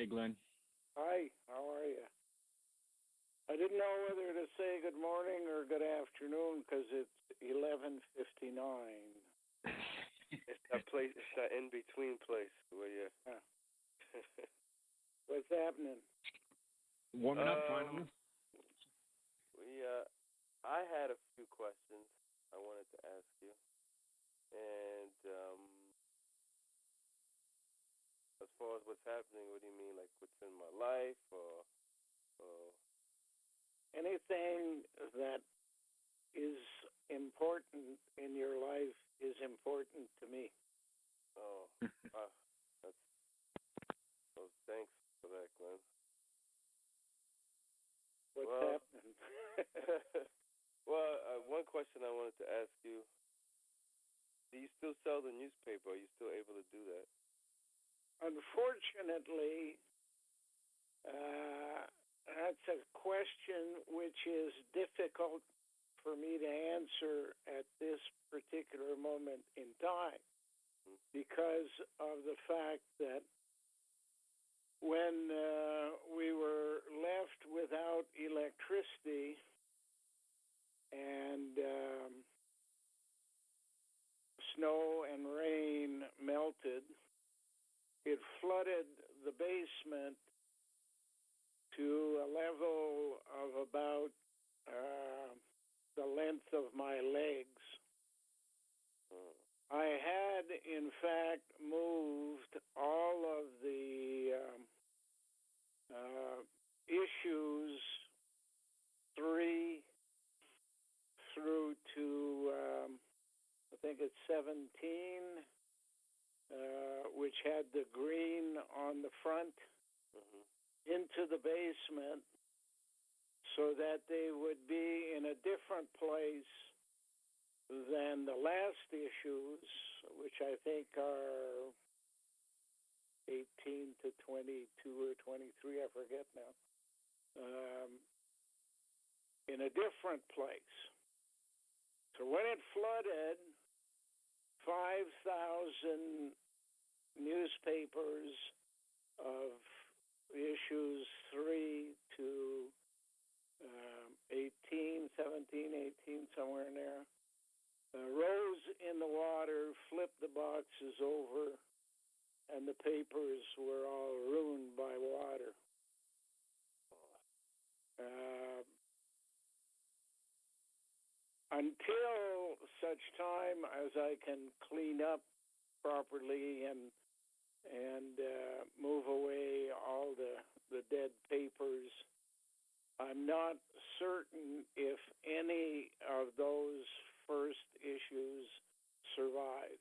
Hey, Glenn. Hi, how are you? I didn't know whether to say good morning or good afternoon because it's 11:59. It's that place. It's that in between place where you. Huh. What's happening? Warming up finally. I had a few questions I wanted to ask you, and as far as what's happening, what do you mean, like what's in my life, or anything that is important in your life is important to me. Oh, thanks for that, Glenn. What's happening? Well, one question I wanted to ask you: do you still sell the newspaper? Are you still able to do that? Unfortunately, that's a question which is difficult for me to answer at this particular moment in time because of the fact that when we were left without electricity and snow and rain melted, it flooded the basement to a level of about the length of my legs. I had, in fact, moved all of the issues 3 through to, I think it's 17, which had the green on the front, into the basement so that they would be in a different place than the last issues, which I think are 18 to 22 or 23, I forget now, in a different place. So when it flooded, 5,000 newspapers of issues 3 to 18, 17, 18, somewhere in there, rose in the water, flipped the boxes over, and the papers were all ruined by water. Until such time as I can clean up properly and move away all the dead papers, I'm not certain if any of those first issues survived.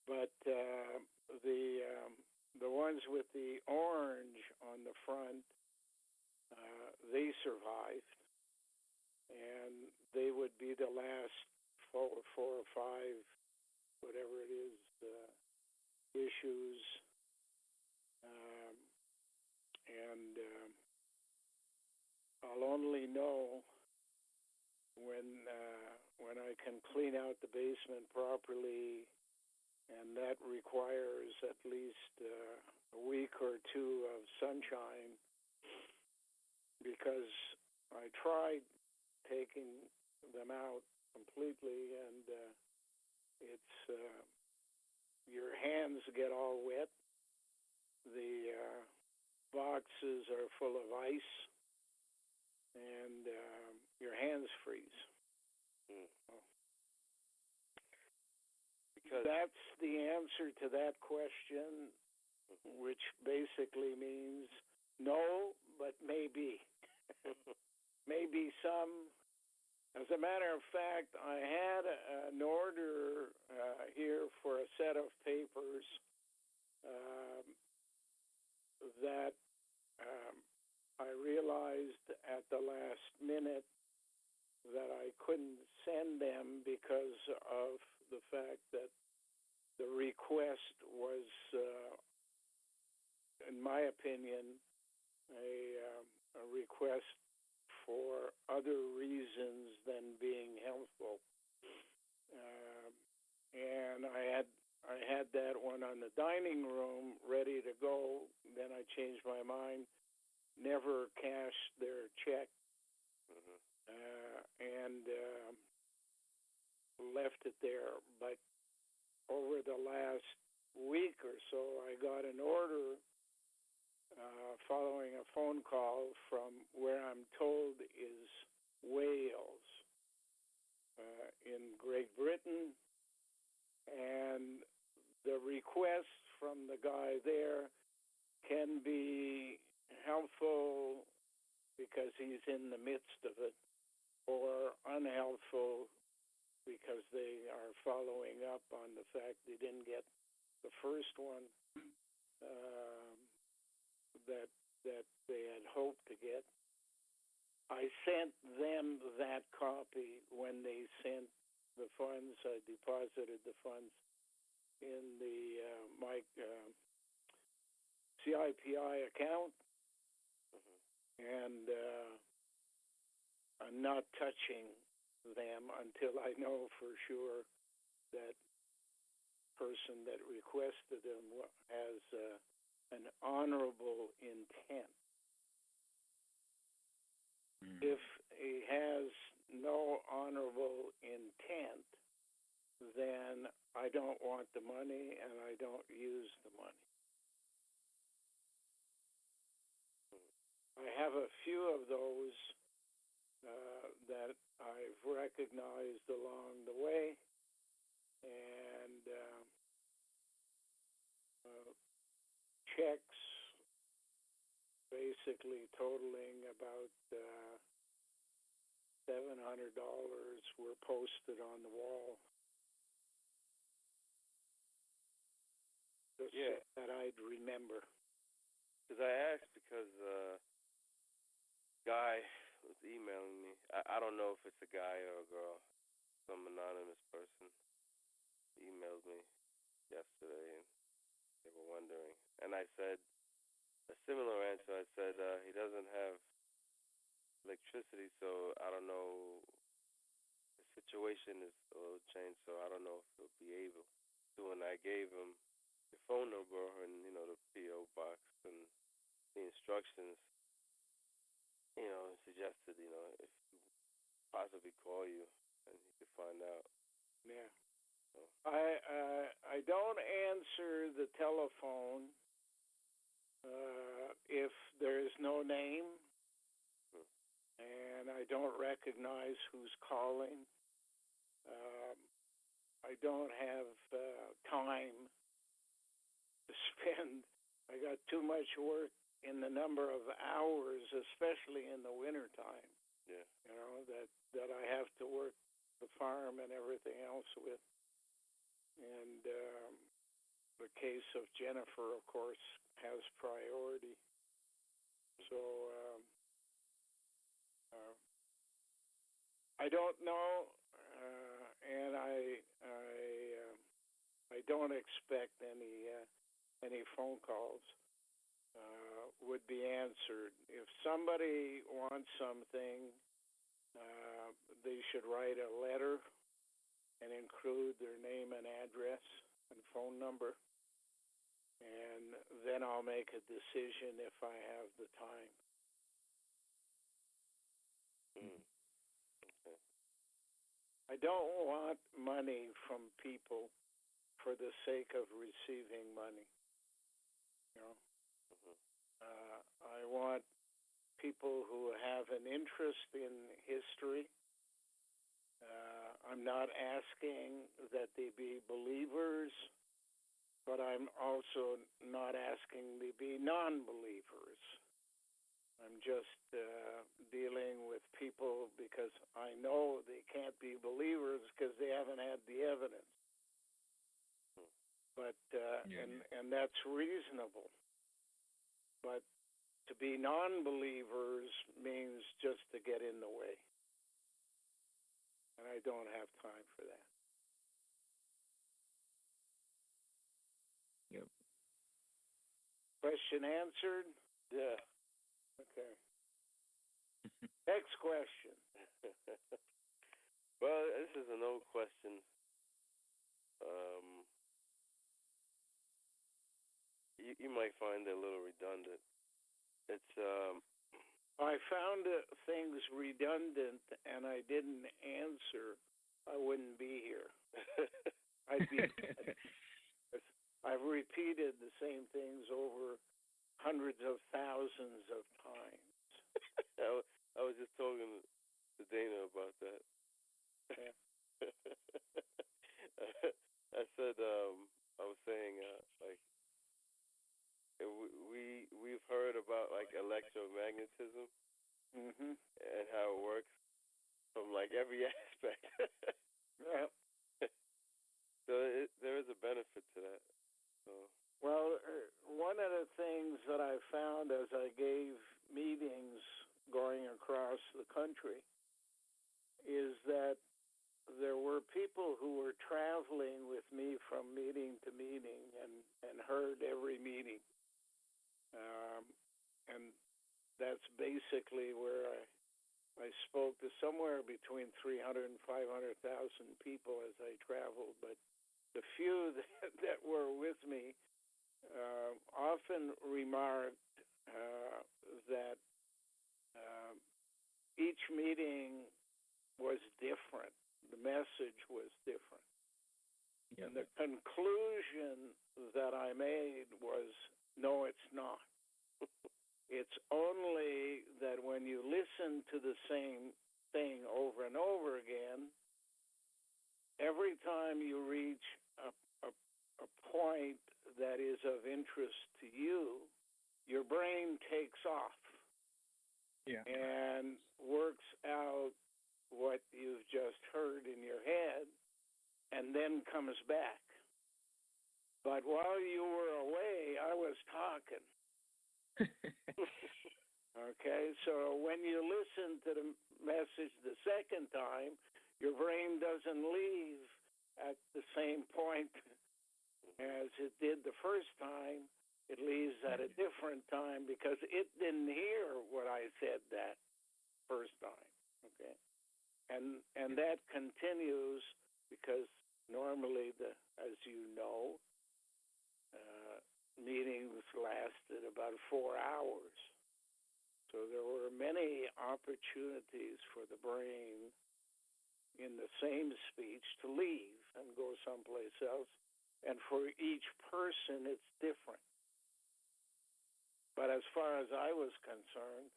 But the ones with the orange on the front, they survived, and they would be the last 4 or 5, whatever it is, issues. And I'll only know when I can clean out the basement properly, and that requires at least a week or 2 of sunshine, because I tried taking them out completely, and it's your hands get all wet. The boxes are full of ice, and your hands freeze. Because that's the answer to that question, which basically means no, but maybe. Maybe some. As a matter of fact, I had an order here for a set of papers that I realized at the last minute that I couldn't send them because of the fact that the request was, in my opinion, a request for other reasons than being helpful. And I had had that one on the dining room ready to go. Then I changed my mind, never cashed their check, and left it there. But over the last week or so, I got an order following a phone call from where I'm told is Wales in Great Britain, and the request from the guy there can be helpful because he's in the midst of it, or unhelpful because they are following up on the fact they didn't get the first one that they had hoped to get. I sent them that copy when they sent the funds. I deposited the funds in the my CIPI account, and I'm not touching them until I know for sure that person that requested them has an honorable intent. If he has no honorable intent, then I don't want the money and I don't use the money. I have a few of those that I've recognized along the way, and checks basically totaling about $700 were posted on the wall. Just so that I'd remember. Because I asked because guy was emailing me. I don't know if it's a guy or a girl. Some anonymous person emailed me yesterday, and they were wondering. And I said a similar answer. I said he doesn't have electricity, so I don't know. The situation is a little changed, so I don't know if he'll be able to. And I gave him the phone number and, the P.O. box and the instructions, and suggested, if he possibly call you and he could find out. Yeah. So. I don't answer the telephone if there is no name, and I don't recognize who's calling. I don't have time to spend. I got too much work in the number of hours, especially in the wintertime. Yeah. That I have to work the farm and everything else with. And the case of Jennifer, of course, has priority. So I don't know, and I don't expect any phone calls would be answered. If somebody wants something, they should write a letter and include their name and address and phone number, and then I'll make a decision if I have the time. Okay. I don't want money from people for the sake of receiving money. I want people who have an interest in history. I'm not asking that they be believers, but I'm also not asking they be non-believers. I'm just dealing with people because I know they can't be believers because they haven't had the evidence. But and that's reasonable. But to be non-believers means just to get in the way. And I don't have time for that. Yep. Question answered? Yeah. Okay. Next question. Well, this is an old question. you might find it a little redundant. It's I found things redundant, and I didn't answer. I wouldn't be here. I'd be. I've repeated the same things over hundreds of thousands of times. I was just talking to Dana about that. Yeah. I said, I was saying, like, we've heard about like electromagnetism Mm-hmm. and how it works from like every aspect. Yeah. So there is a benefit to that. So. Well, one of the things that I found as I gave meetings going across the country is that there were people who were traveling with me from meeting to meeting and heard every meeting. And that's basically where I spoke to somewhere between 300 and 500,000 people as I traveled. But the few that were with me often remarked that each meeting was different. The message was different. Yep. And the conclusion that I made was, no, it's not. It's only that when you listen to the same thing over and over again, every time you reach a point that is of interest to you, your brain takes off and works out what you've just heard in your head and then comes back. But while you were away, I was talking. Okay, so when you listen to the message the second time, your brain doesn't leave at the same point as it did the first time. It leaves at a different time because it didn't hear what I said that first time. Okay, and that continues because normally, as you know, meetings lasted about 4 hours. So there were many opportunities for the brain in the same speech to leave and go someplace else. And for each person, it's different. But as far as I was concerned,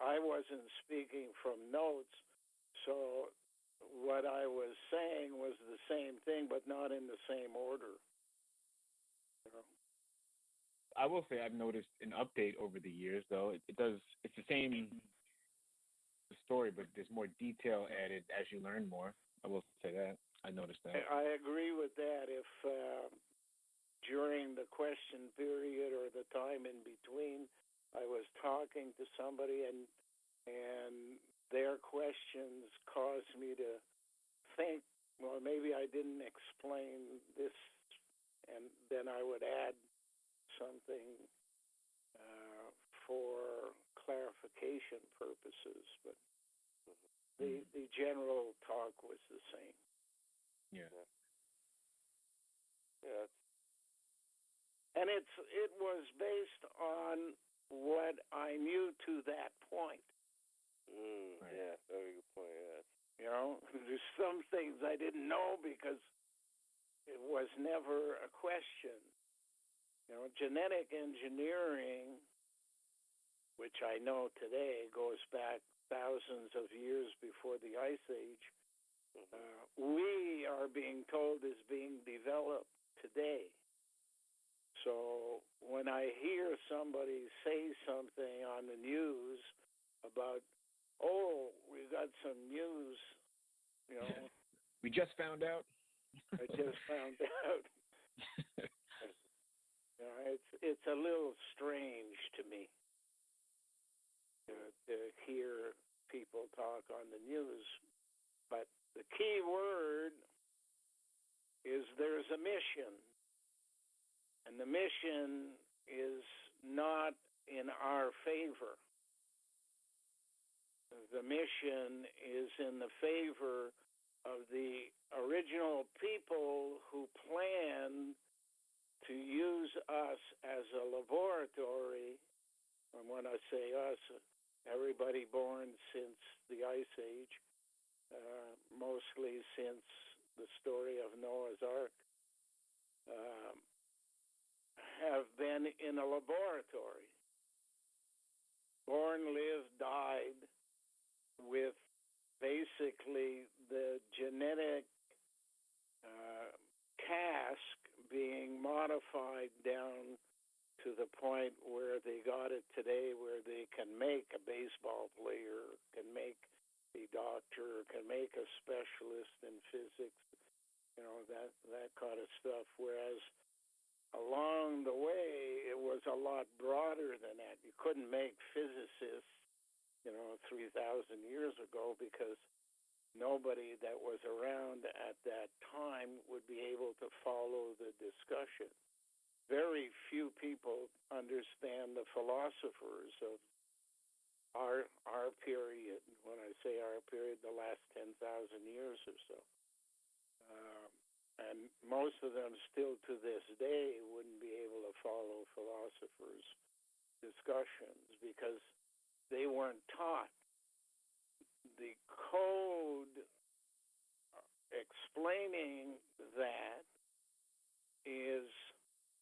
I wasn't speaking from notes, so what I was saying was the same thing, but not in the same order. You know? I will say I've noticed an update over the years, though. It's the same story, but there's more detail added as you learn more. I will say that. I noticed that. I agree with that. If during the question period or the time in between, I was talking to somebody and their questions caused me to think, well, maybe I didn't explain this, and then I would add something for clarification purposes, but the general talk was the same. Yeah. Yeah. And it was based on what I knew to that point. Right. Yeah, very good point. Yeah. You know, there's some things I didn't know because it was never a question. You know, genetic engineering, which I know today goes back thousands of years before the Ice Age, we are being told is being developed today. So when I hear somebody say something on the news about, oh, we got some news, you know. We just found out. I just found out. You know, it's a little strange to me to hear people talk on the news. But the key word is there's a mission. And the mission is not in our favor. The mission is in the favor of the original people who planned to use us say us, everybody born since the Ice Age, mostly since the story of Noah's Ark, have been in a laboratory. Born, lived, died with basically the genetic cask being modified down to the point where they got it today, where they can make a baseball player, can make a doctor, can make a specialist in physics, that kind of stuff. Whereas along the way, it was a lot broader than that. You couldn't make physicists, 3,000 years ago, because nobody that was around at that time would be able to follow the discussion. Very few people understand the philosophers of our period. When I say our period, the last 10,000 years or so. And most of them still to this day wouldn't be able to follow philosophers' discussions because they weren't taught. The code explaining that is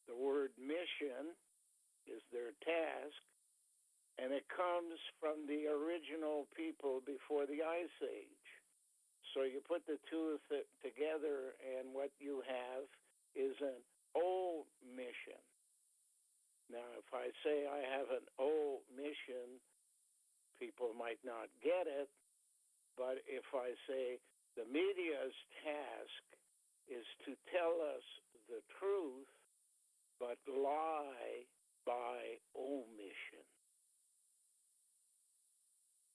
the word mission is their task, and it comes from the original people before the Ice Age. So you put the two together, and what you have is an O mission. Now, if I say I have an O mission, people might not get it, but if I say the media's task is to tell us the truth, but lie by omission.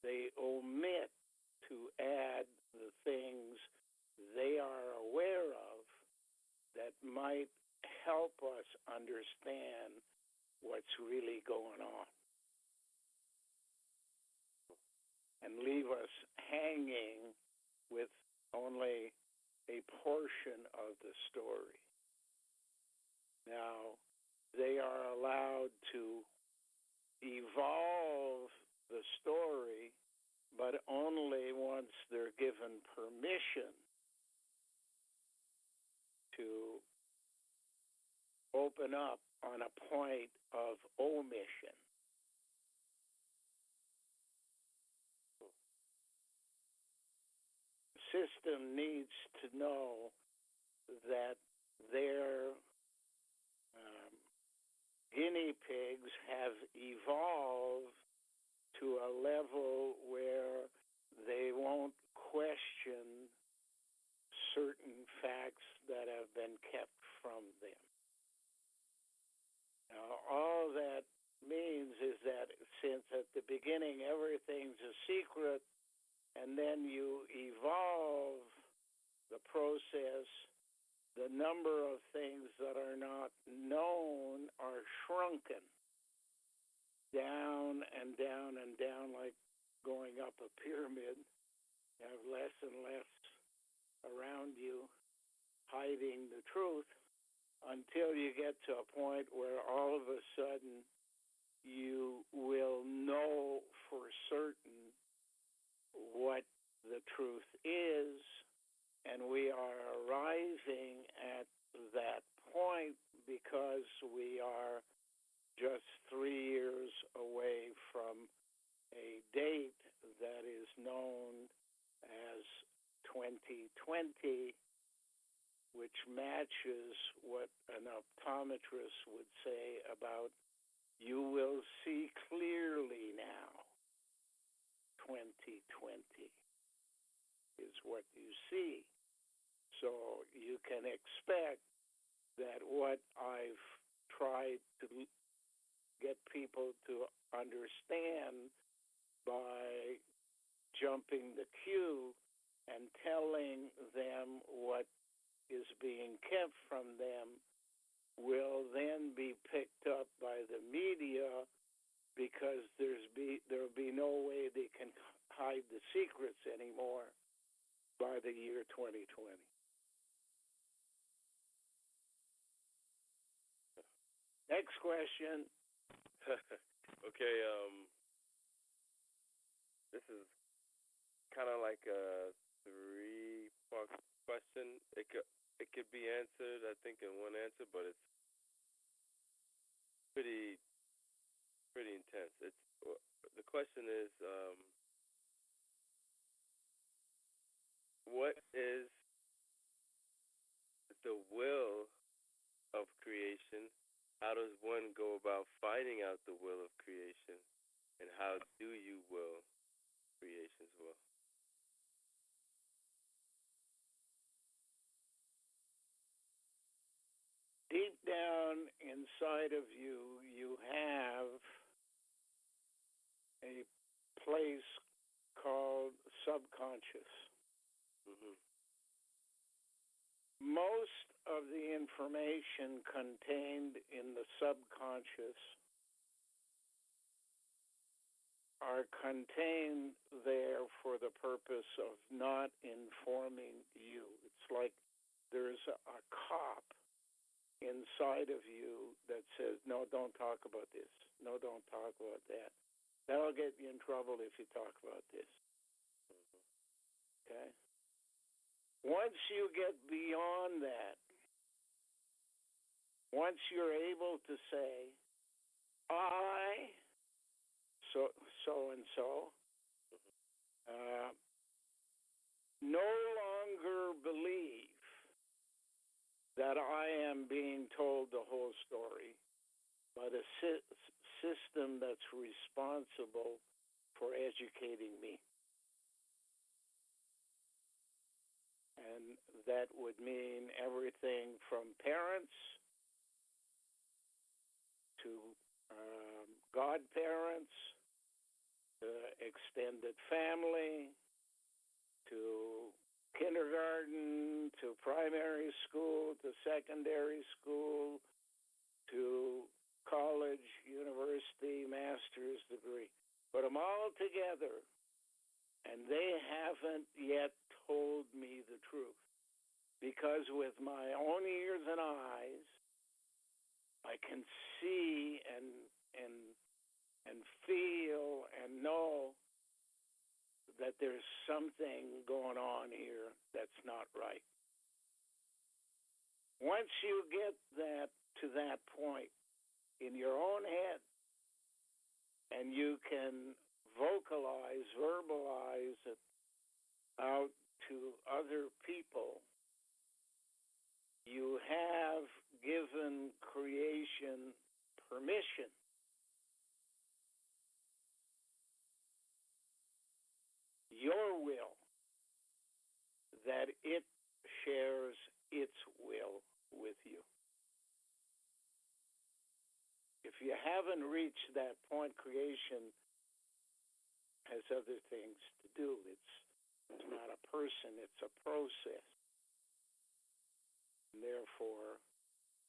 They omit to add the things they are aware of that might help us understand what's really going on and leave us hanging with only a portion of the story. Now, they are allowed to evolve the story, but only once they're given permission to open up on a point of omission. The system needs to know that their guinea pigs have evolved to a level where they won't question certain facts that have been kept from them. Now, all that means is that since at the beginning everything's a secret, and then you evolve the process, the number of things that are not known are shrunken down and down and down, like going up a pyramid. You have less and less around you hiding the truth until you get to a point where all of a sudden you will know for certain what the truth is. And we are arriving at that point because we are just 3 years away from a date that is known as 2020, which matches what an optometrist would say about you will see clearly now. 2020 is what you see. So you can expect that what I've tried to get people to understand by jumping the queue and telling them what is being kept from them will then be picked up by the media because there'll be no way they can hide the secrets anymore by the year 2020. Next question. Okay, this is kind of like a three-part question. It could be answered, I think, in one answer, but it's pretty intense. The question is, what is the will of creation? How does one go about finding out the will of creation? And how do you will creation's will? Deep down inside of you, you have a place called subconscious. Mm-hmm. Most of the information contained in the subconscious are contained there for the purpose of not informing you. It's like there's a cop inside of you that says, no, don't talk about this. No, don't talk about that. That'll get you in trouble if you talk about this. Okay? Once you get beyond that, once you're able to say, I, so and so, no longer believe that I am being told the whole story, but a system that's responsible for educating me. And that would mean everything from parents to godparents, to extended family, to kindergarten, to primary school, to secondary school, to college, university, master's degree. Put them all together, and they haven't yet told me the truth. Because with my own ears and eyes, I can see and feel and know that there's something going on here that's not right. Once you get that to that point in your own head, and you can verbalize it out to other people, you have given creation permission your will, that it shares its will with you. If you haven't reached that point, creation has other things to do. It's not a person, it's a process. And therefore,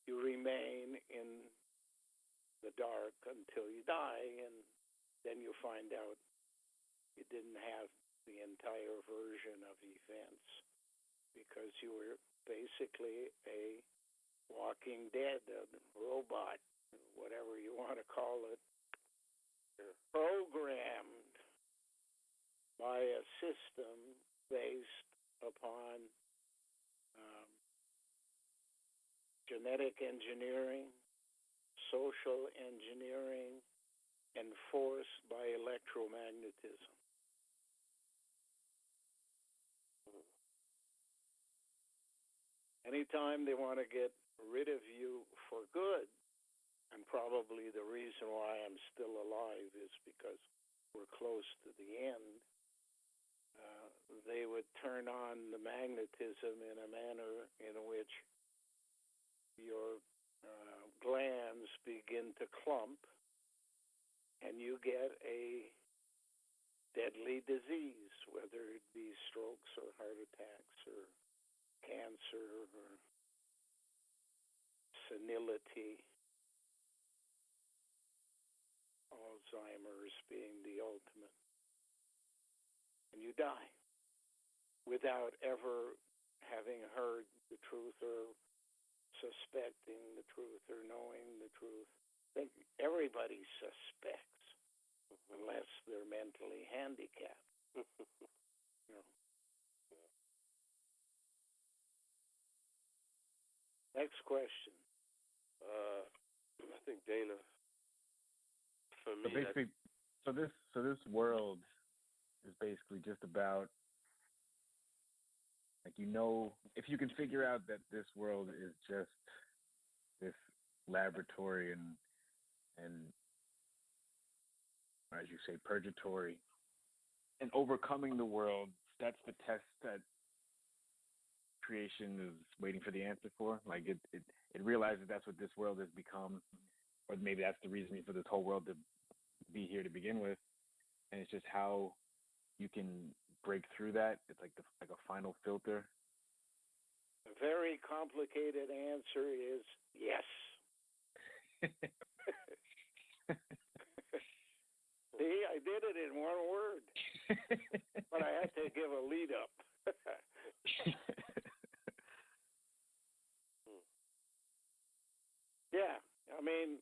you remain in the dark until you die, and then you find out you didn't have the entire version of events because you were basically a walking dead, a robot, whatever you want to call it, programmed by a system based upon genetic engineering, social engineering, enforced by electromagnetism. Anytime they want to get rid of you for good, and probably the reason why I'm still alive is because we're close to the end, they would turn on the magnetism in a manner in which your glands begin to clump, and you get a deadly disease, whether it be strokes or heart attacks or cancer or senility, Alzheimer's being the ultimate. And you die without ever having heard the truth or suspecting the truth or knowing the truth. I think everybody suspects. unless they're mentally handicapped. You know. Next question. I think Dana. For me, So basically, so this world is basically just about, like, if you can figure out that this world is just this laboratory and as you say, purgatory, and overcoming the world, that's the test that creation is waiting for the answer for. Like it realizes that's what this world has become, or maybe that's the reasoning for this whole world to be here to begin with, and it's just how you can break through that. It's like a final filter. A very complicated answer is yes. See, I did it in one word, but I had to give a lead up. Yeah, I mean,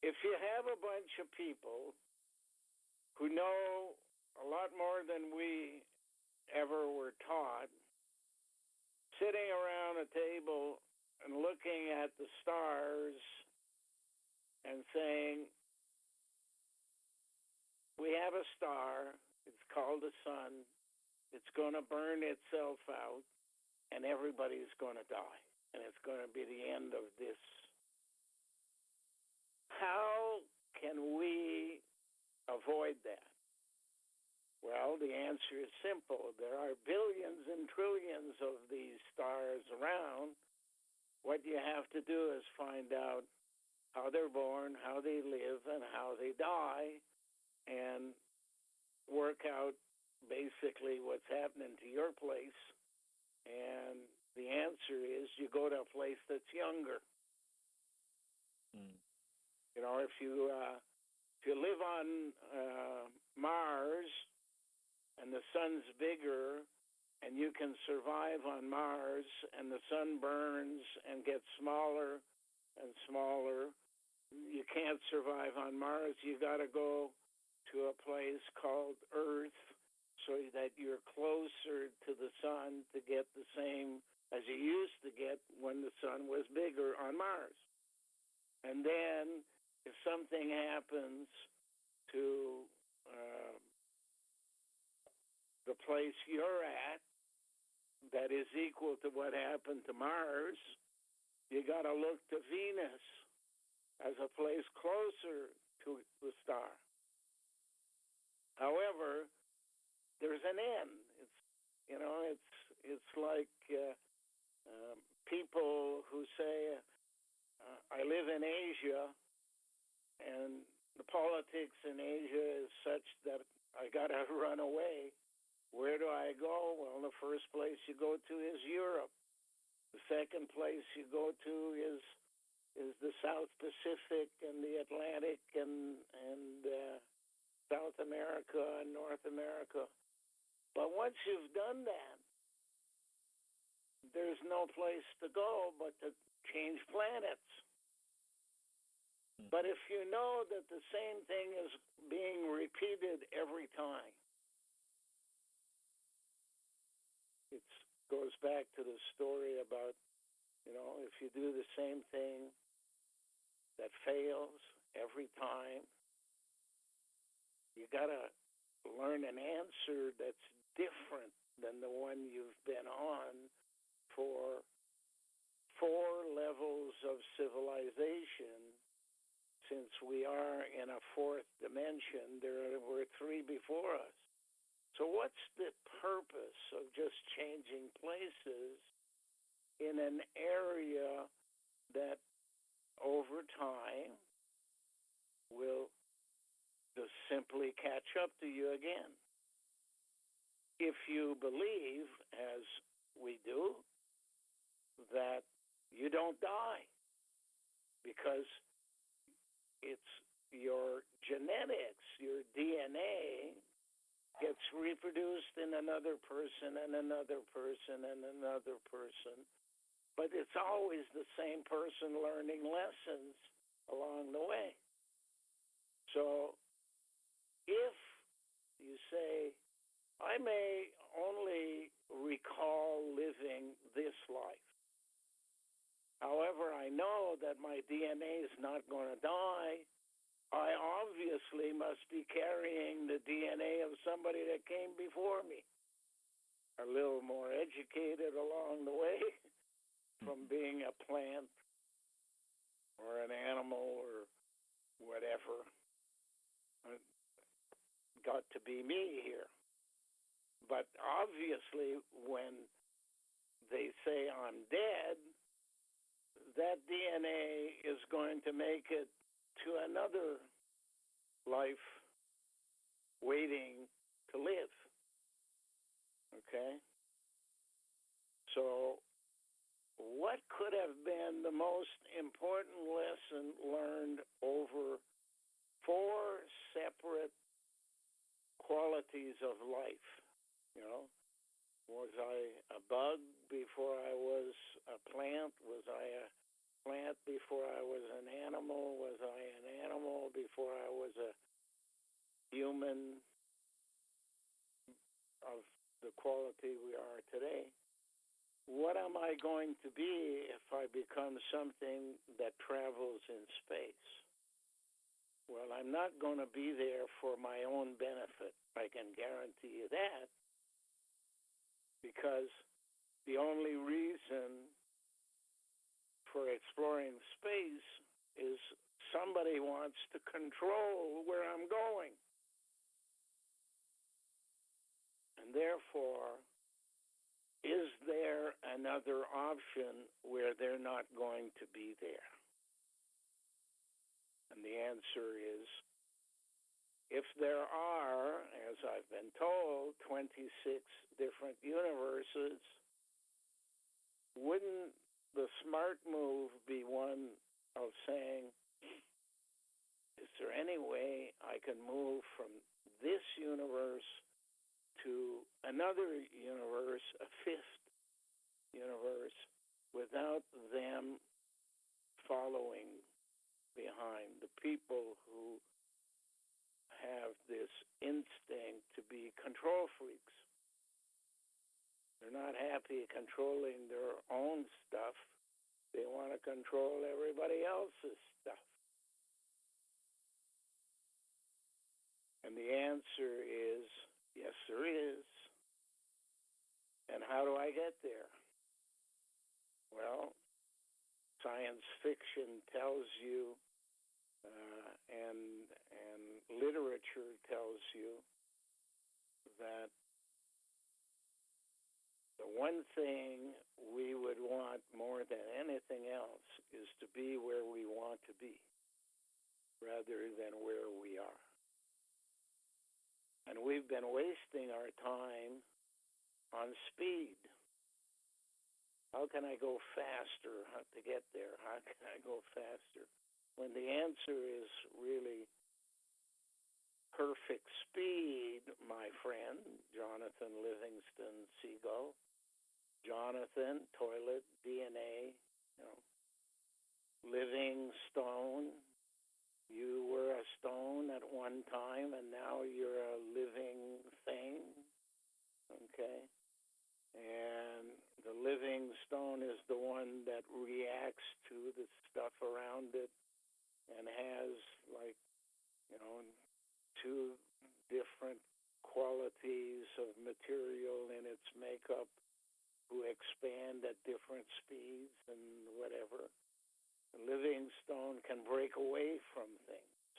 if you have a bunch of people who know a lot more than we ever were taught, sitting around a table and looking at the stars and saying, we have a star, it's called the sun, it's going to burn itself out, and everybody's going to die, and it's going to be the end of this. How can we avoid that? Well, the answer is simple. There are billions and trillions of these stars around. What you have to do is find out how they're born, how they live, and how they die, and work out basically what's happening to your place. And the answer is you go to a place that's younger. You know, if you live on Mars and the sun's bigger and you can survive on Mars and the sun burns and gets smaller and smaller, you can't survive on Mars. You got to go to a place called Earth so that you're closer to the sun to get the same as you used to get when the sun was bigger on Mars. And then if something happens to the place you're at that is equal to what happened to Mars, you got to look to Venus as a place closer to the star. However, there's an end. It's like people who say, I live in Asia, and the politics in Asia is such that I got to run away. Where do I go? Well, the first place you go to is Europe. The second place you go to is the South Pacific and the Atlantic and South America and North America. But once you've done that, there's no place to go but to change planets. But if you know that the same thing is being repeated every time, it goes back to the story about, if you do the same thing that fails every time, you got to learn an answer that's different than the one you've been on for 4 levels of civilization. Since we are in a 4th dimension, there were 3 before us. So what's the purpose of just changing places in an area that over time will just simply catch up to you again? If you believe, as we do, that you don't die because it's your genetics, your DNA gets reproduced in another person and another person and another person, but it's always the same person learning lessons along the way. So if you say, I may only recall living this life. However, I know that my DNA is not going to die. I obviously must be carrying the DNA of somebody that came before me. A little more educated along the way from being a plant or an animal or whatever. Got to be me here. But obviously, when they say I'm dead, that DNA is going to make it to another life waiting to live. Okay? So, what could have been the most important lesson learned over 4 separate qualities of life? You know, was I a bug before I was a plant? Was I a plant before I was an animal? Was I an animal before I was a human of the quality we are today? What am I going to be if I become something that travels in space? Well, I'm not going to be there for my own benefit. I can guarantee you that. Because the only reason for exploring space is somebody wants to control where I'm going. And therefore, is there another option where they're not going to be there? And the answer is, if there are, as I've been told, 26 different universes, wouldn't the smart move be one of saying, is there any way I can move from this universe to another universe, a 5th universe, without them following behind, the people who have this instinct to be control freaks? They're not happy controlling their own stuff. They want to control everybody else's stuff. And the answer is, yes, there is. And how do I get there? Well, science fiction tells you, and literature tells you that the one thing we would want more than anything else is to be where we want to be, rather than where we are. And we've been wasting our time on speed. How can I go faster to get there? How can I go faster? When the answer is really perfect speed, my friend, Jonathan Livingston Seagull. Jonathan, toilet, DNA, living stone. You were a stone at one time, and now you're a living thing, okay? And the living stone is the one that reacts to the stuff around it and has, like, 2 different qualities of material in its makeup who expand at different speeds and whatever. The living stone can break away from things.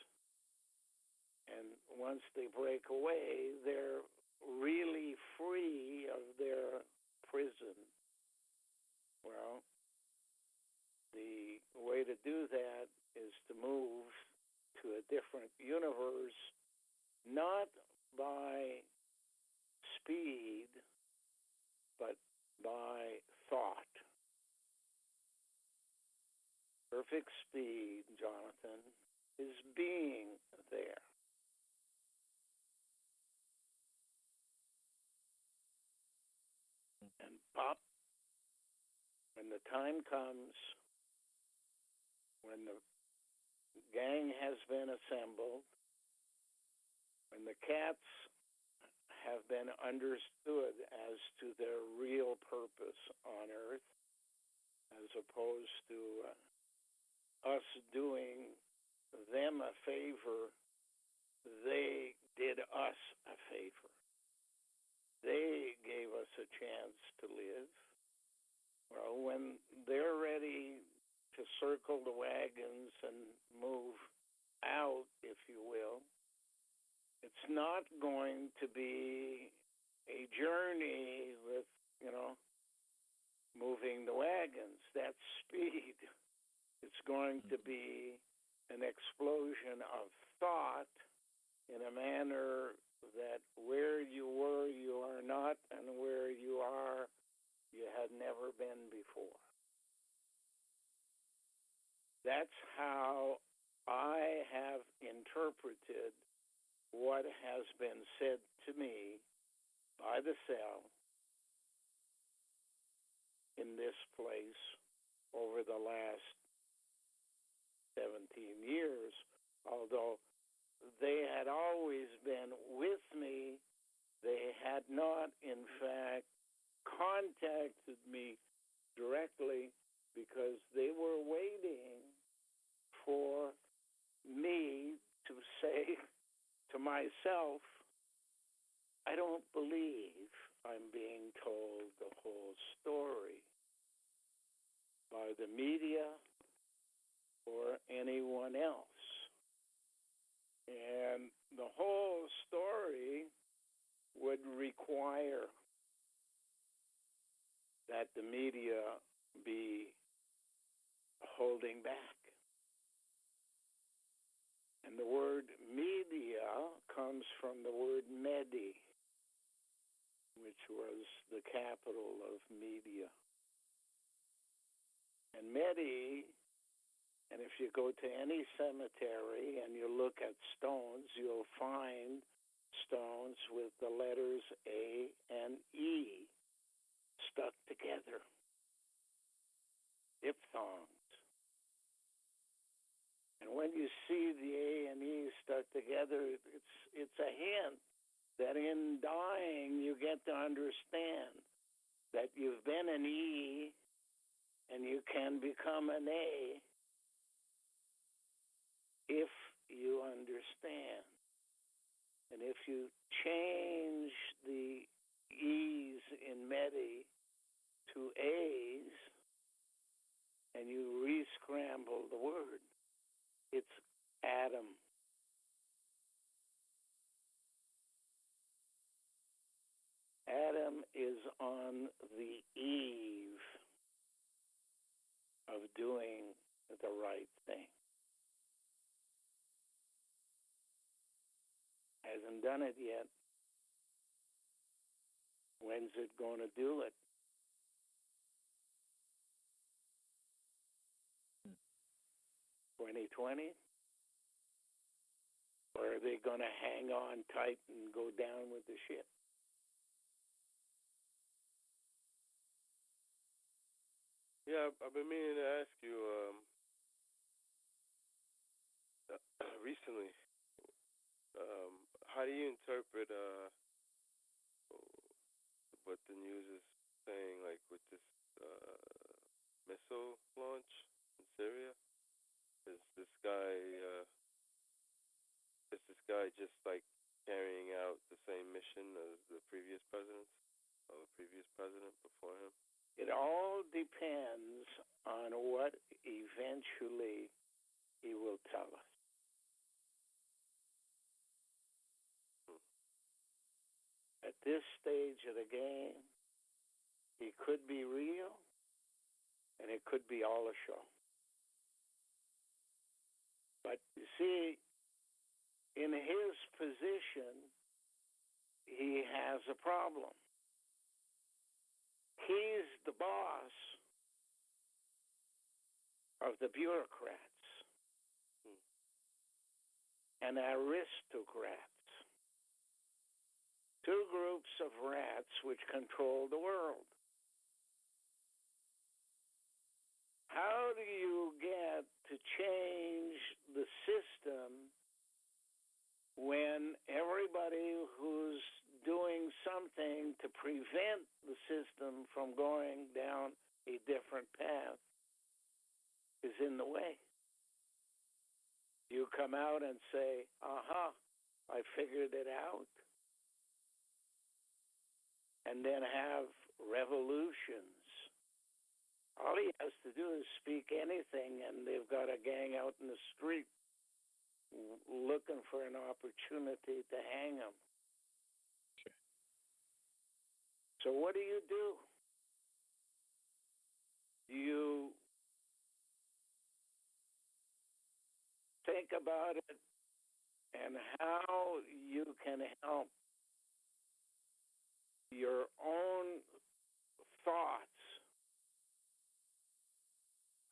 And once they break away, they're really free of their prison. Well, the way to do that is to move to a different universe, not by speed, but by thought. Perfect speed, Jonathan, is being there. And pop, when the time comes, when the gang has been assembled, when the cats have been understood as to their real purpose on Earth, as opposed to us doing them a favor, they did us a favor. They gave us a chance to live. Well, when they're ready to circle the wagons and move out, if you will, it's not going to be a journey with, moving the wagons. That's speed. It's going to be an explosion of thought in a manner that where you were, you are not, and where you are, you had never been before. That's how I have interpreted what has been said to me by the cell in this place over the last 17 years, although they had always been with me. They had not, in fact, contacted me directly because they were waiting for me to say to myself, I don't believe I'm being told the whole story by the media or anyone else. And the whole story would require that the media be holding back. And the word media comes from the word Medi, which was the capital of Media. And Medi, and if you go to any cemetery and you look at stones, you'll find stones with the letters A and E stuck together, diphthongs. And when you see the A and E stuck together, it's a hint that in dying you get to understand that you've been an E and you can become an A if you understand. And if you change the E's in Medi to A's and you re-scramble the word, it's Adam. Adam is on the eve of doing the right thing. Hasn't done it yet. When's it going to do it? 2020? Or are they going to hang on tight and go down with the ship? Yeah, I've been meaning to ask you recently, how do you interpret what the news is saying, like with this missile launch in Syria? Is this guy just like carrying out the same mission as the previous presidents, or the previous president before him? It all depends on what eventually he will tell us. At this stage of the game, he could be real, and it could be all a show. But you see, in his position, he has a problem. He's the boss of the bureaucrats and aristocrats. Two groups of rats which control the world. How do you get to change the system when everybody who's doing something to prevent the system from going down a different path is in the way. You come out and say, aha, I figured it out. And then have revolutions. All he has to do is speak anything, and they've got a gang out in the street looking for an opportunity to hang him. Sure. So what do? You think about it and how you can help your own thoughts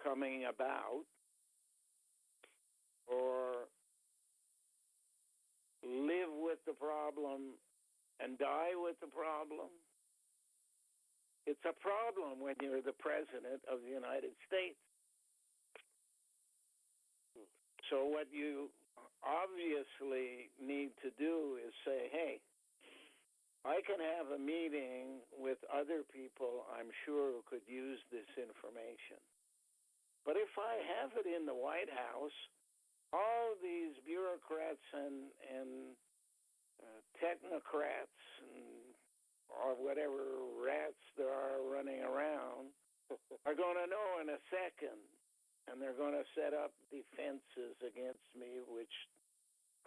coming about, or live with the problem and die with the problem. It's a problem when you're the President of the United States. So what you obviously need to do is say, hey, I can have a meeting with other people I'm sure who could use this information. But if I have it in the White House, all these bureaucrats and technocrats and or whatever rats there are running around are going to know in a second, and they're going to set up defenses against me, which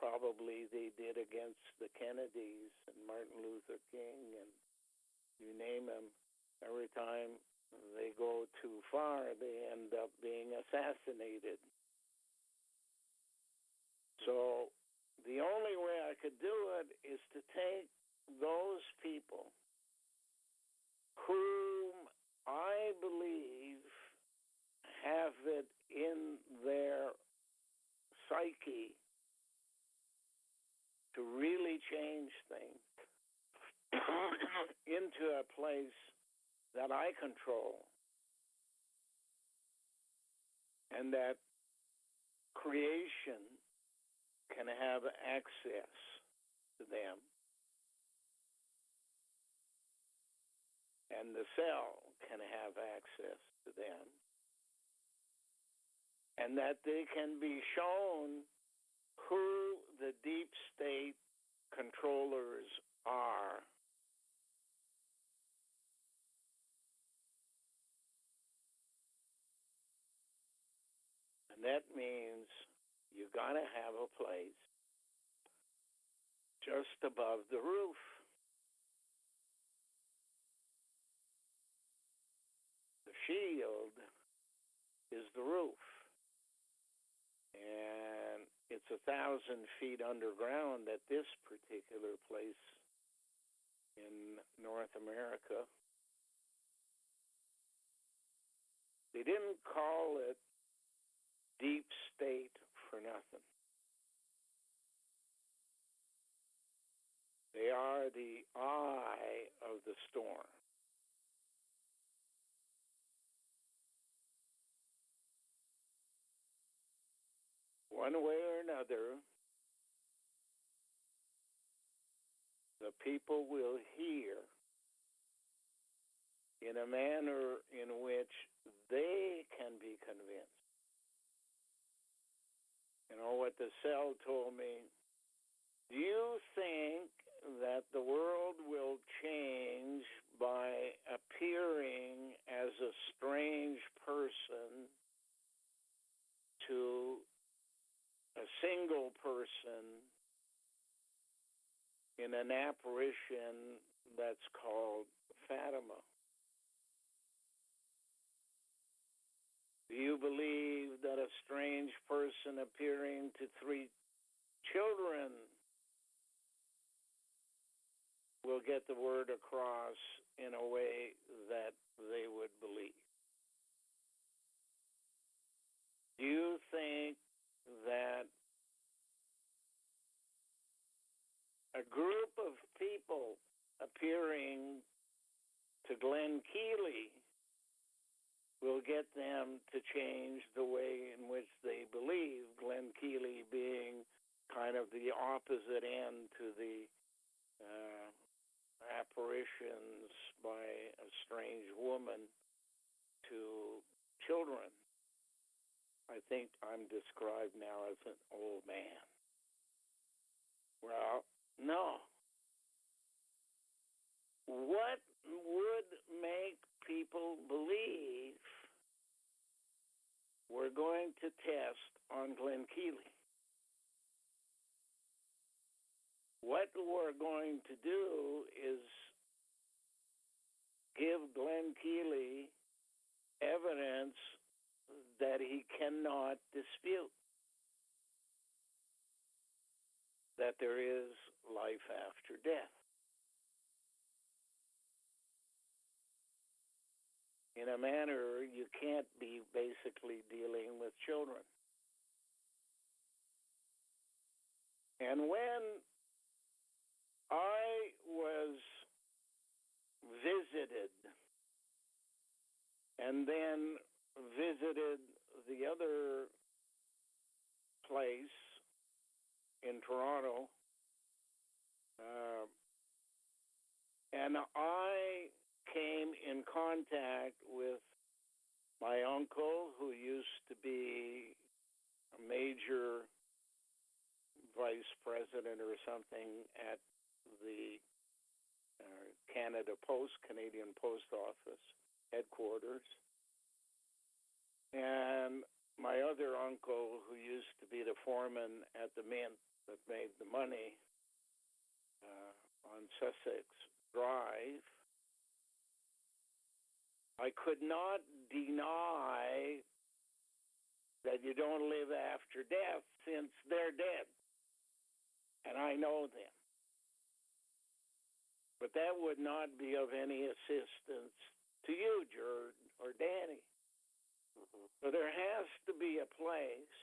probably they did against the Kennedys and Martin Luther King and you name them. Every time they go too far, they end up being assassinated. So the only way I could do it is to take those people whom I believe have it in their psyche to really change things into a place that I control, and that creation can have access to them, and the cell can have access to them, and that they can be shown who the deep state controllers are. And that means you got to have a place just above the roof. The shield is the roof. And it's 1,000 feet underground at this particular place in North America. They didn't call it deep state for nothing. They are the eye of the storm. One way or another, the people will hear in a manner in which they can be convinced. You know what the cell told me? Do you think that the world will change by appearing as a strange person to a single person in an apparition that's called Fatima? Do you believe that a strange person appearing to 3 children will get the word across in a way that they would believe? Do you think that a group of people appearing to Glen Kealey will get them to change the way in which they believe, Glen Kealey being kind of the opposite end to the apparitions by a strange woman to children. I think I'm described now as an old man. Well, no. What would make people believe we're going to test on Glen Kealey? What we're going to do is give Glen Kealey evidence that he cannot dispute, that there is life after death. In a manner, you can't be basically dealing with children. And when I was visited and then visited the other place in Toronto, and I came in contact with my uncle, who used to be a major vice president or something at the Canadian Post Office headquarters, and my other uncle, who used to be the foreman at the mint that made the money on Sussex Drive. I could not deny that you don't live after death, since they're dead, and I know them. But that would not be of any assistance to you, Jared or Danny. Mm-hmm. So there has to be a place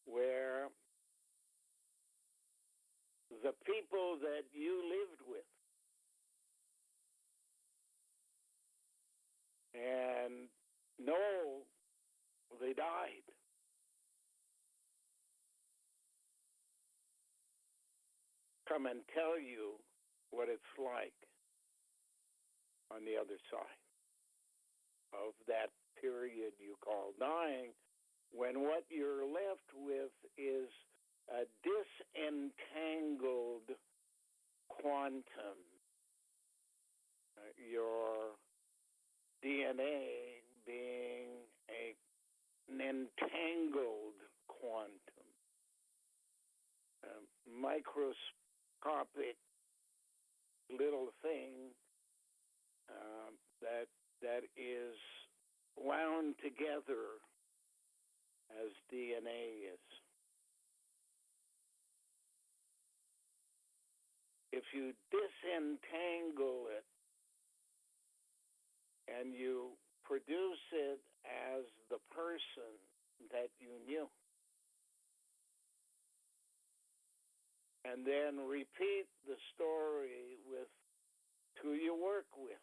where the people that you lived with and know they died come and tell you what it's like on the other side of that period you call dying, when what you're left with is a disentangled quantum. Your DNA being an entangled quantum, a microscopic little thing that is wound together as DNA is. If you disentangle it and you produce it as the person that you knew, and then repeat the story with who you work with,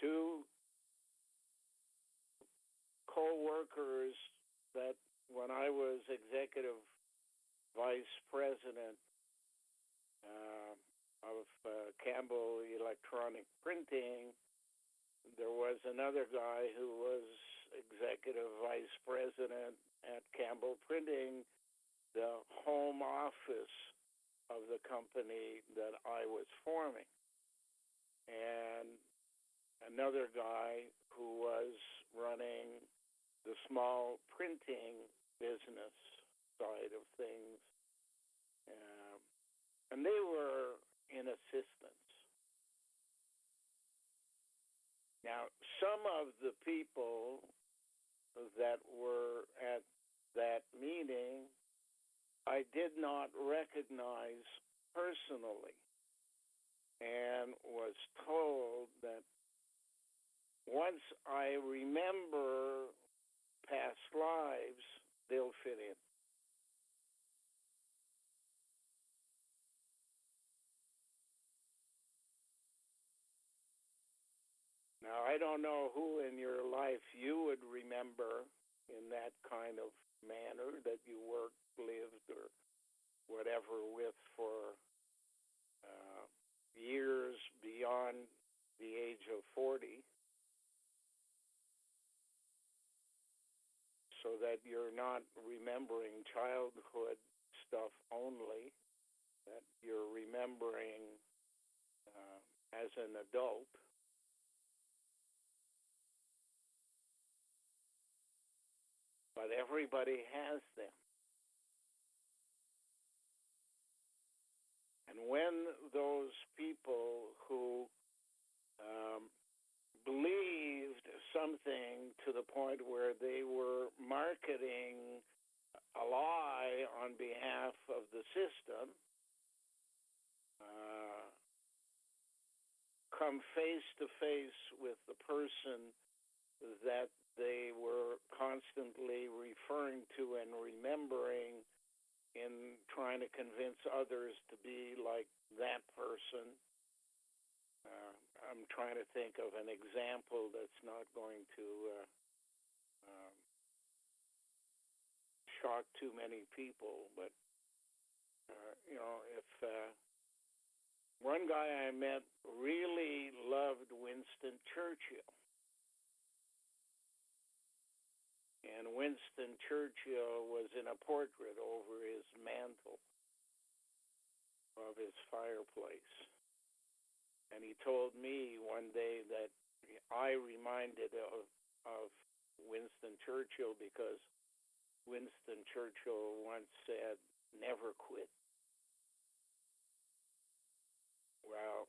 two co-workers that when I was executive vice president of Campbell Electronic Printing, there was another guy who was executive vice president at Campbell Printing, the home office of the company that I was forming, and another guy who was running the small printing business side of things, and they were in assistance. Now, some of the people that were at that meeting, I did not recognize personally, and was told that once I remember past lives, they'll fit in. Now, I don't know who in your life you would remember in that kind of manner that you worked, lived, or whatever with for years beyond the age of 40, so that you're not remembering childhood stuff only, that you're remembering as an adult. But everybody has them. And when those people who believed something to the point where they were marketing a lie on behalf of the system come face to face with the person that they were constantly referring to and remembering in trying to convince others to be like that person. I'm trying to think of an example that's not going to shock too many people, but if one guy I met really loved Winston Churchill, and Winston Churchill was in a portrait over his mantle of his fireplace. And he told me one day that I reminded of Winston Churchill because Winston Churchill once said, "Never quit." Well,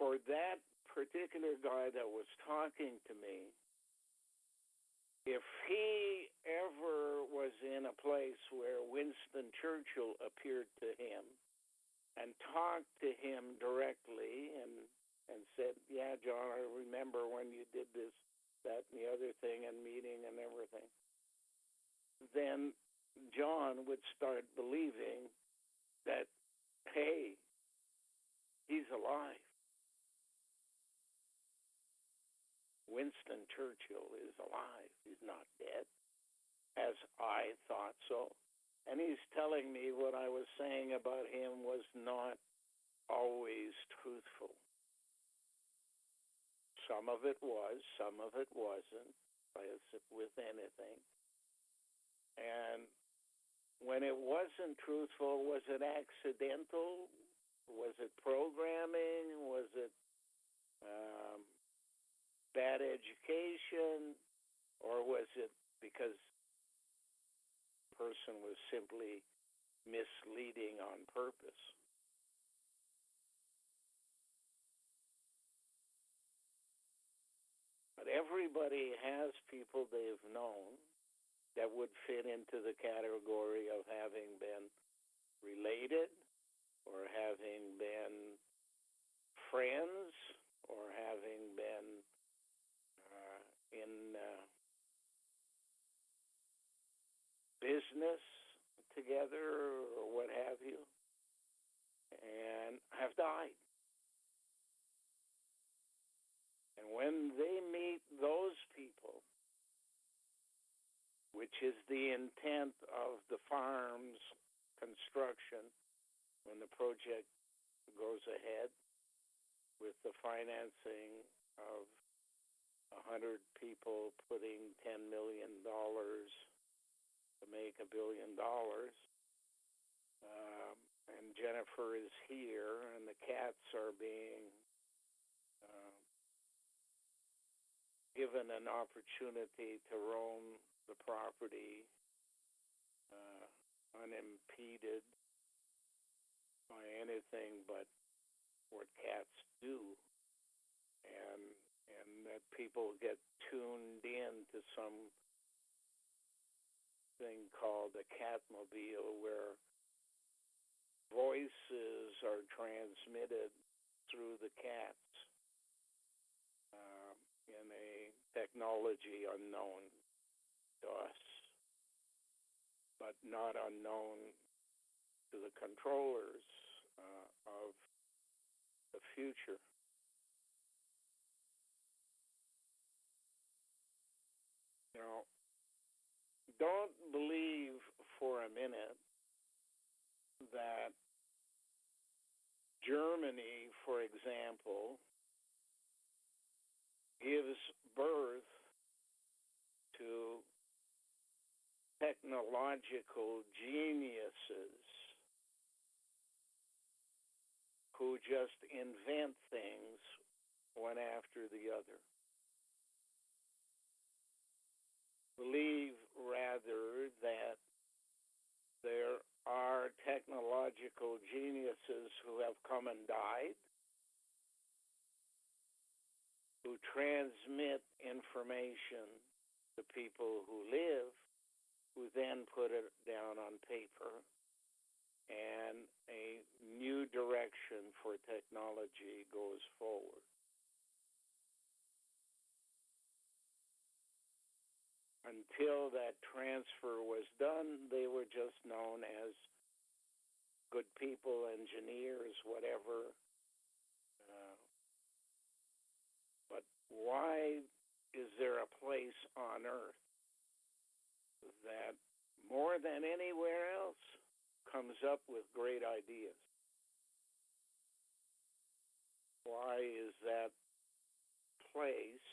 for that particular guy that was talking to me, if he ever was in a place where Winston Churchill appeared to him and talked to him directly and said, "Yeah, John, I remember when you did this, that, and the other thing, and meeting and everything," then John would start believing that, hey, he's alive. Winston Churchill is alive. He's not dead, as I thought so. And he's telling me what I was saying about him was not always truthful. Some of it was, some of it wasn't, as with anything. And when it wasn't truthful, was it accidental? Was it programming? Was it bad education? Or was it because the person was simply misleading on purpose? But everybody has people they've known that would fit into the category of having been related, or having been friends, or having been in business together, or what have you, and have died. And when they meet those people, which is the intent of the farm's construction, when the project goes ahead with the financing of 100 people putting $10 million to make $1 billion, and Jennifer is here, and the cats are being given an opportunity to roam the property unimpeded by anything but what cats do, and that people get tuned in to some thing called a catmobile, where voices are transmitted through the cats in a technology unknown to us, but not unknown to the controllers of the future. don't believe for a minute that Germany, for example, gives birth to technological geniuses who just invent things one after the other. Believe rather that there are technological geniuses who have come and died, who transmit information to people who live, who then put it down on paper, and a new direction for technology goes forward. Until that transfer was done, they were just known as good people, engineers, whatever. But why is there a place on earth that more than anywhere else comes up with great ideas? Why is that place,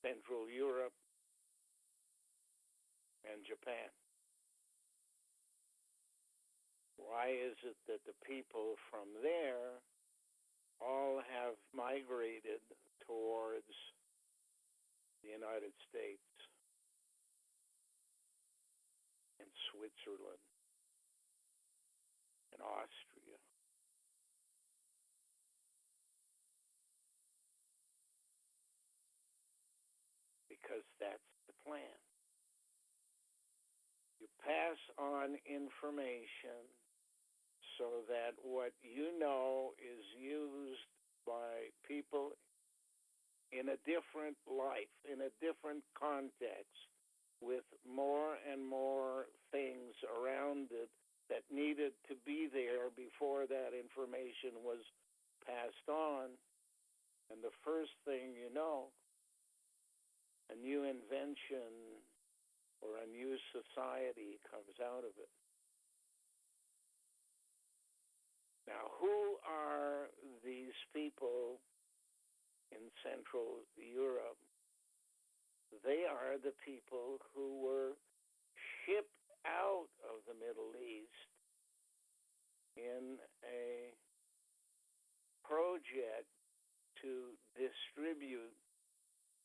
Central Europe and Japan? Why is it that the people from there all have migrated towards the United States and Switzerland and Austria? Because that's the plan. You pass on information so that what you know is used by people in a different life, in a different context, with more and more things around it that needed to be there before that information was passed on. And the first thing you know, a new invention or a new society comes out of it. Now, who are these people in Central Europe? They are the people who were shipped out of the Middle East in a project to distribute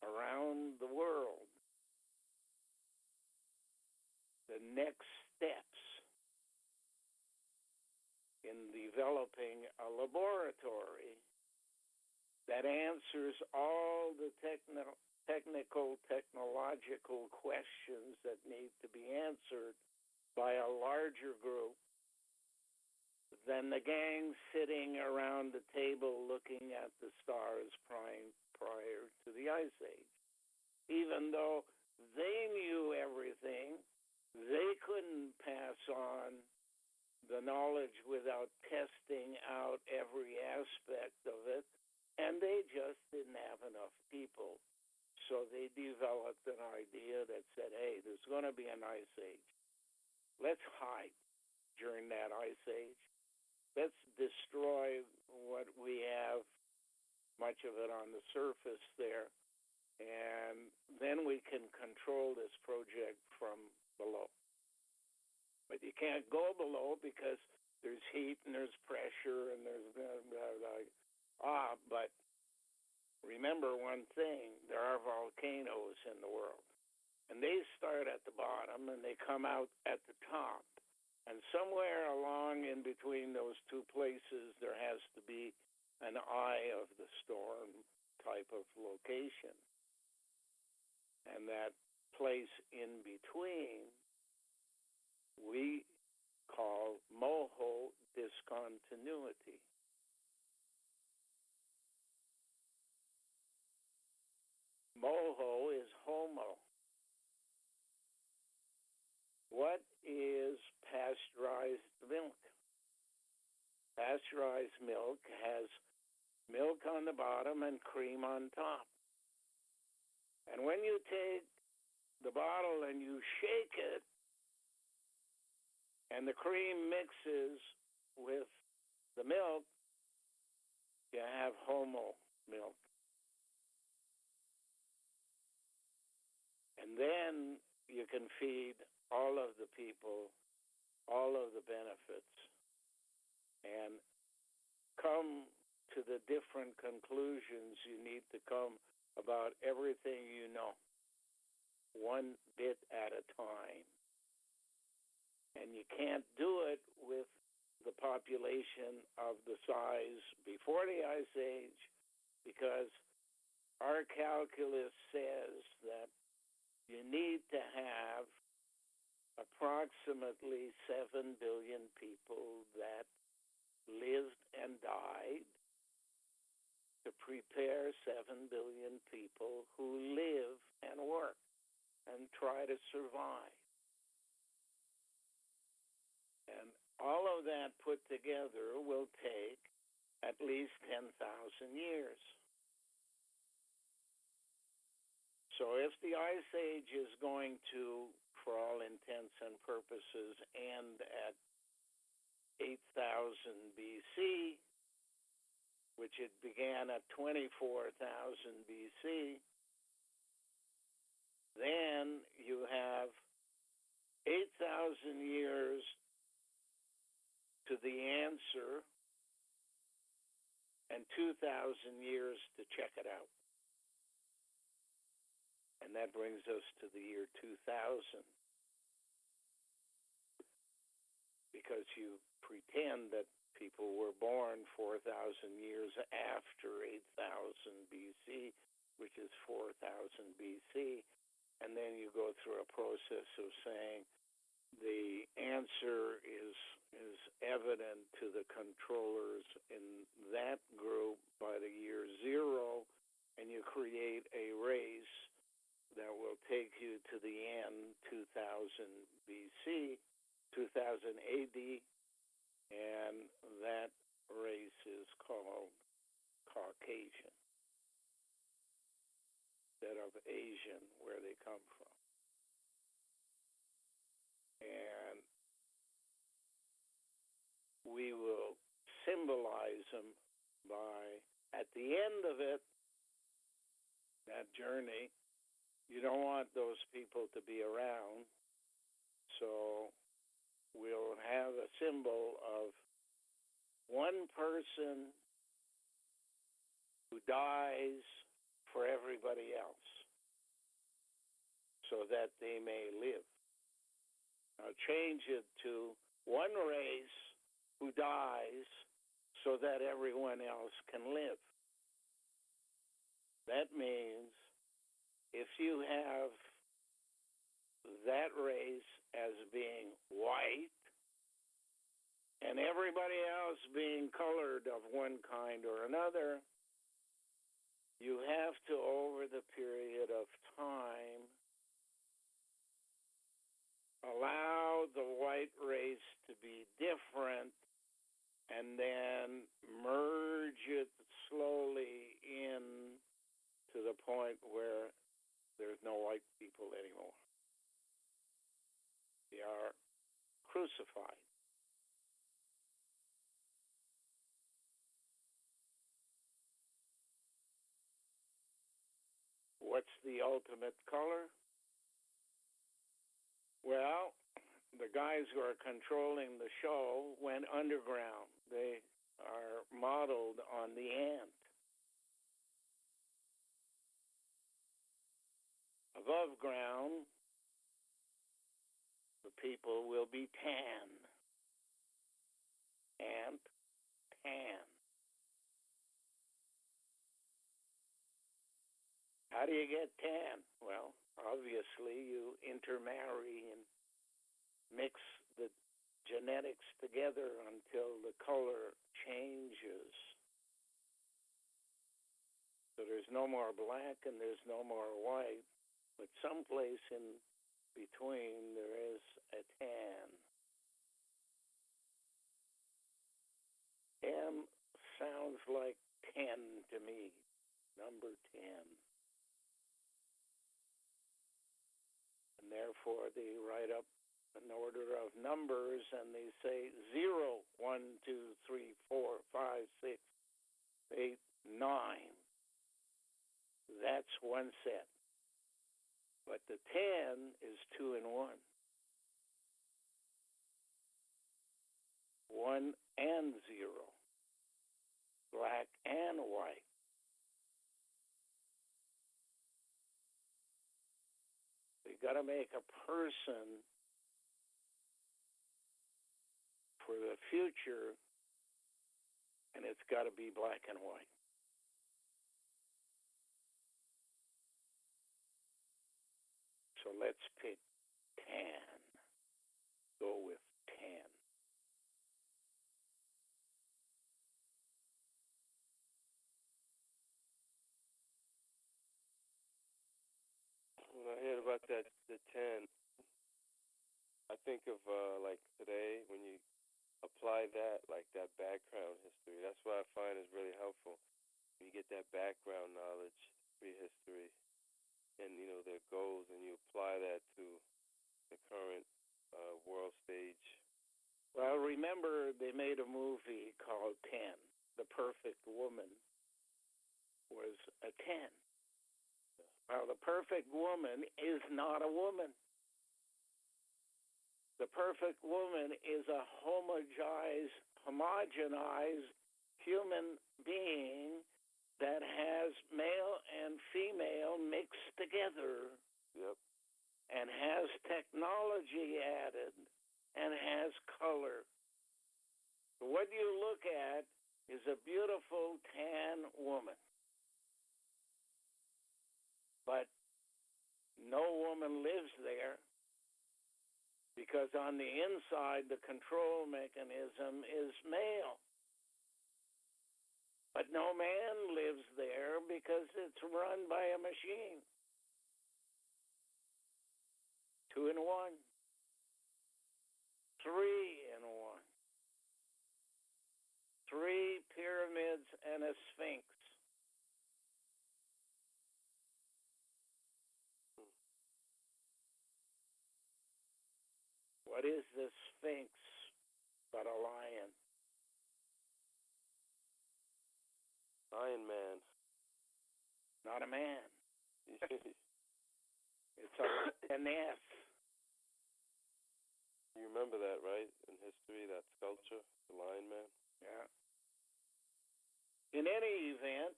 around the world the next steps in developing a laboratory that answers all the technological questions that need to be answered by a larger group than the gang sitting around the table looking at the stars prior to the Ice Age. Even though they knew everything, they couldn't pass on the knowledge without testing out every aspect of it, and they just didn't have enough people. So they developed an idea that said, hey, there's going to be an Ice Age. Let's hide during that Ice Age. Let's destroy what we have, much of it on the surface there, and then we can control this project from below. But you can't go below because there's heat and there's pressure and there's blah, blah, blah. But remember one thing, there are volcanoes in the world. And they start at the bottom and they come out at the top. And somewhere along in between those two places, there has to be an eye of the storm type of location. And that place in between we call moho discontinuity. Moho is homo. What is pasteurized milk? Pasteurized milk has milk on the bottom and cream on top. And when you take the bottle and you shake it, and the cream mixes with the milk, you have homo milk. And then you can feed all of the people all of the benefits and come to the different conclusions you need to come about everything you know, one bit at a time. And you can't do it with the population of the size before the Ice Age, because our calculus says that you need to have approximately 7 billion people that lived and died to prepare 7 billion people who live and work and try to survive. And all of that put together will take at least 10,000 years. So if the Ice Age is going to, for all intents and purposes, end at 8,000 BC, which it began at 24,000 BC, then you have 8,000 years to the answer and 2,000 years to check it out. And that brings us to the year 2000. Because you pretend that people were born 4,000 years after 8,000 BC, which is 4,000 BC, and then you go through a process of saying the answer is evident to the controllers in that group by the year 0, and you create a race that will take you to the end, 2000 BC, 2000 AD, and that race is called Caucasian instead of Asian, where they come from. And we will symbolize them by, at the end of it, that journey, you don't want those people to be around, so we'll have a symbol of one person who dies for everybody else so that they may live. Now change it to one race who dies so that everyone else can live. That means if you have that race as being white and everybody else being colored of one kind or another, you have to, over the period of time, allow the white race to be different and then merge it slowly in to the point where there's no white people anymore. They are crucified. What's the ultimate color? Well, the guys who are controlling the show went underground. They are modeled on the ant. Above ground, the people will be tan. Ant, tan. How do you get tan? Well, obviously you intermarry and mix the genetics together until the color changes. So there's no more black and there's no more white, but someplace in between there is a tan. M sounds like 10 to me, number 10. And therefore, they write up an order of numbers, and they say 0, 1, 2, 3, 4, 5, 6, 8, 9. That's one set. But the 10 is 2 and 1. 1 and 0. Black and white. You got to make a person for the future, and it's got to be black and white. So let's pick 10. Go with 10. When I hear about the 10, I think of like today when you apply that, like that background history. That's what I find is really helpful. You get that background knowledge, prehistory, and their goals, and you apply that to the current world stage. Well, remember they made a movie called 10. The Perfect Woman was a 10. Well, the perfect woman is not a woman. The perfect woman is a homogenized human being that has male and female mixed together. Yep. And has technology added and has color. What you look at is a beautiful tan woman. But no woman lives there because on the inside the control mechanism is male. But no man lives there because it's run by a machine. 2 and 1. 3 and 1. 3 pyramids and a sphinx. What is the sphinx but a lion? Lion Man. Not a man. It's a lioness. You remember that, right? In history, that sculpture, the Lion Man? Yeah. In any event,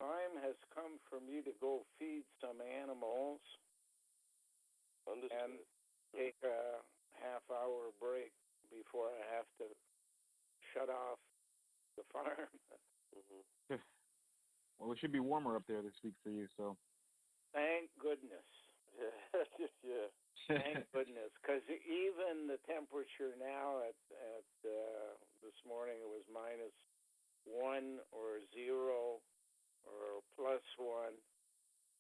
time has come for me to go feed some animals. Understood. And take a half-hour break before I have to shut off the farm. Mm-hmm. Well, it should be warmer up there this week for you, so. Thank goodness. Yeah. Thank goodness, because even the temperature now at this morning it was -1 or 0 or +1.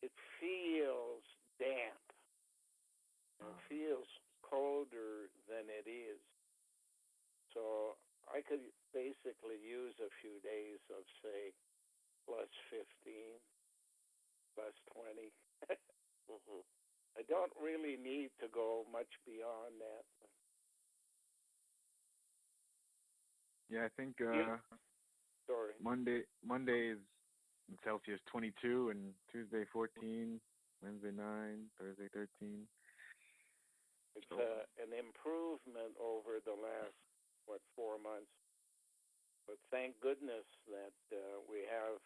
It feels damp. It feels colder than it is. So I could basically use a few days of, say, +15, +20. Mm-hmm. I don't really need to go much beyond that. Yeah, I think Sorry. Monday is in Celsius 22, and Tuesday 14, Wednesday 9, Thursday 13. It's an improvement over the last, 4 months. But thank goodness that we have,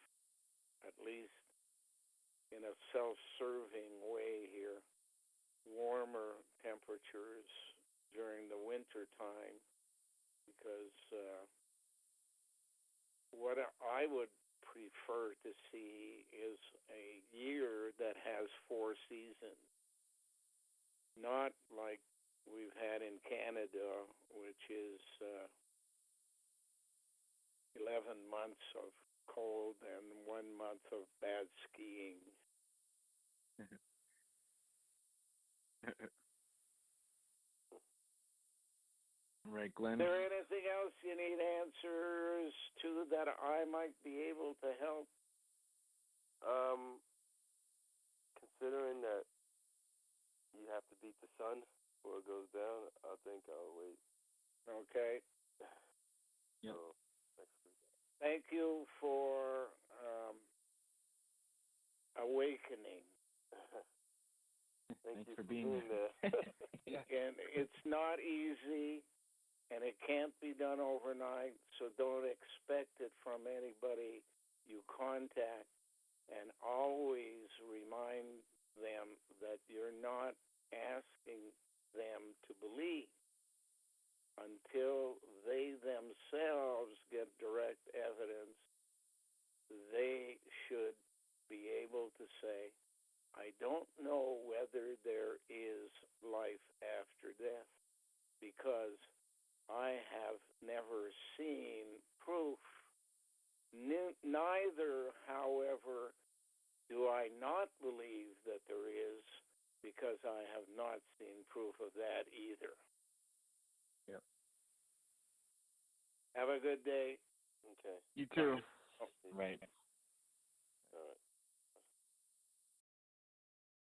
at least in a self-serving way here, warmer temperatures during the winter time, because what I would prefer to see is a year that has 4 seasons. Not like we've had in Canada, which is 11 months of cold and 1 month of bad skiing. Right, Glenn. Is there anything else you need answers to that I might be able to help? Considering that to beat the sun before it goes down, I think I'll wait. Okay. Yep. So, next week. Thank you for awakening. Thank you for being there. And it's not easy, and it can't be done overnight, so don't expect it from anybody you contact. And always remind them that you're not asking them to believe until they themselves get direct evidence. They should be able to say, I don't know whether there is life after death because I have never seen proof. Neither, however, do I not believe that there is because I have not seen proof of that either. Yep. Have a good day. Okay. You too. Oh. Right.